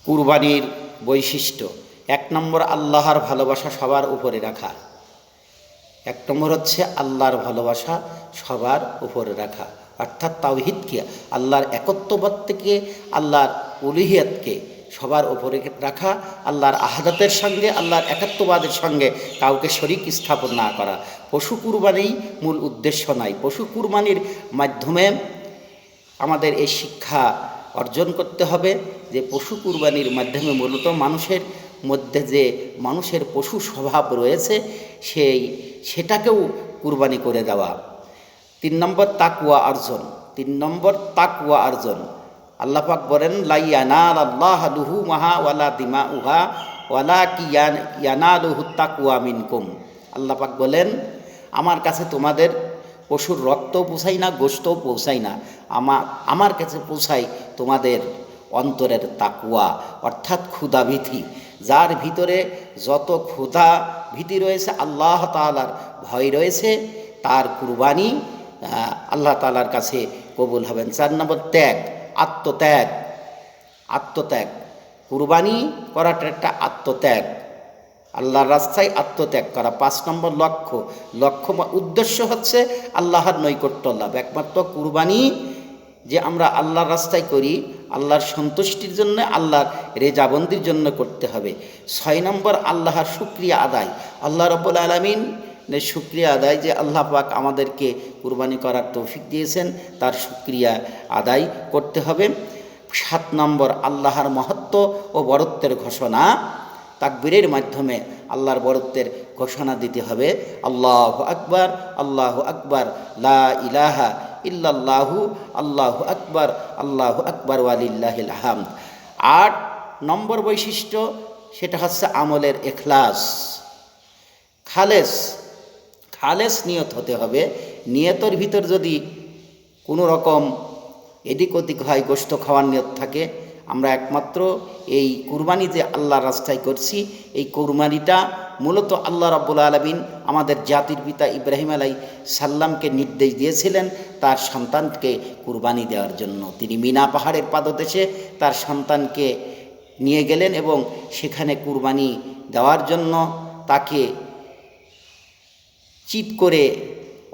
কুরবানির বৈশিষ্ট্য। ১ নম্বর, আল্লাহর ভালোবাসা সবার উপরে রাখা। ১ নম্বর হচ্ছে আল্লাহর ভালোবাসা সবার উপরে রাখা, অর্থাৎ তাওহীদকে, আল্লাহর একত্ববাদকে, আল্লাহর উলুহিয়াতকে সবার উপরে রাখা, আল্লাহর আহাদাতের সঙ্গে, আল্লাহর একাত্মবাদের সঙ্গে কাউকে শরীক স্থাপন না করা। পশু কুরবানি মূল উদ্দেশ্য নয়। পশু কুরবানির মাধ্যমে আমাদের এই শিক্ষা অর্জন করতে হবে যে পশু কুরবানির মাধ্যমে মূলত মানুষের মধ্যে যে মানুষের পশু স্বভাব রয়েছে সেটাকেও কুরবানি করে দেওয়া। ৩ নম্বর, তাকওয়া অর্জন। ৩ নম্বর, তাকওয়া অর্জন। আল্লাহ পাক বলেন, লা ইয়ানালাল্লাহু লুহুমুহা ওয়ালা দিমাউহা ওয়ালাকিন ইয়ানালুহুত তাকওয়া মিনকুম। আল্লাহ পাক বলেন, আমার কাছে তোমাদের পশুর রক্তও পৌঁছায় না, গোশতও পৌঁছায় না, আমার কাছে পৌঁছায় তোমাদের অন্তরের তাকওয়া, অর্থাৎ ক্ষুধাভীতি। যার ভিতরে যত ক্ষুধা ভীতি রয়েছে, আল্লাহ তাআলার ভয় রয়েছে, তার কুরবানি আল্লাহ তাআলার কাছে কবুল হবেন। ৪ নম্বর, ত্যাগ, আত্মত্যাগ। আত্মত্যাগ, কুরবানি করাটা একটা আত্মত্যাগ, আল্লাহর রাস্তায় আত্মত্যাগ করা। ৫ নম্বর, লক্ষ্য বা উদ্দেশ্য হচ্ছে আল্লাহর নৈকট্য লাভ। একমাত্র কুরবানি যে আমরা আল্লাহর রাস্তায় করি, আল্লাহর সন্তুষ্টির জন্য, আল্লাহর রেজাবন্দির জন্য করতে হবে। ৬ নম্বর, আল্লাহর শুকরিয়া আদায়। আল্লাহ রাব্বুল আলামিন শুকরিয়া আদায়, যে আল্লাহ পাক আমাদেরকে কুরবানি করার তৌফিক দিয়েছেন, তার শুকরিয়া আদায় করতে হবে। ৭ নম্বর, আল্লাহর মহত্ব ও বরত্বের ঘোষণা। তাকবীরের মাধ্যমে আল্লাহর বরত্বের ঘোষণা দিতে হবে। আল্লাহু আকবার, আল্লাহু আকবার, লা ইলাহা ইল্লাল্লাহু, আল্লাহু আকবার ওয়ালিল্লাহিল হামদ। ৮ নম্বর বৈশিষ্ট্য, সেটা হচ্ছে আমলের ইখলাস, খালেস নিয়ত হতে হবে। নিয়তের ভিতর যদি কোনো রকম এদিক ওদিক হয়, গোশত খাওয়ার নিয়ত থাকে, আমরা একমাত্র এই কুরবানি যে আল্লাহর রাস্তায় করছি, এই কুরবানিটা মূলত আল্লাহ রাব্বুল আলামিন আমাদের জাতির পিতা ইব্রাহিম আলাইহিস সালামকে নির্দেশ দিয়েছিলেন তার সন্তানকে কুরবানি দেওয়ার জন্য। তিনি মিনা পাহাড়ের পাদদেশে তার সন্তানকে নিয়ে গেলেন এবং সেখানে কুরবানি দেওয়ার জন্য তাকে চিৎ করে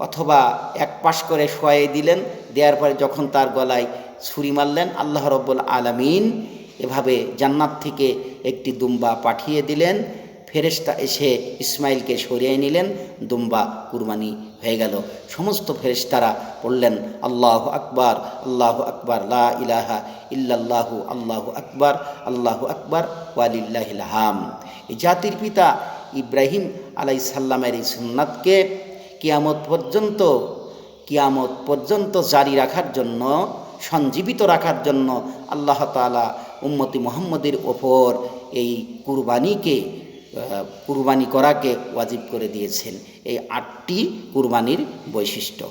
অথবা এক পাশ করে শোয়াই দিলেন। দেওয়ার পরে যখন তার গলায় ছুরি মারলেন, আল্লাহ রাব্বুল আলামিন এভাবে জান্নাত থেকে একটি দুম্বা পাঠিয়ে দিলেন। ফেরেশতা এসে ইসমাইলকে সরিয়ে নিলেন, দুম্বা কুরবানি হয়ে গেল। সমস্ত ফেরেশতারা বললেন, আল্লাহু আকবার, আল্লাহু আকবার, লা ইলাহা ইল্লাল্লাহু, আল্লাহু আকবার ওয়ালিল্লাহিল হামদ। এই জাতির পিতা ইব্রাহিম আলাইহিস সালামের এই সুন্নাতকে কিয়ামত পর্যন্ত জারি রাখার জন্য, সঞ্জীবিত রাখার জন্য আল্লাহ তাআলা উম্মতি মুহাম্মদের ওপর এই কুরবানি করাকে ওয়াজিব করে দিয়েছেন। এই ৮টি কুরবানির বৈশিষ্ট্য।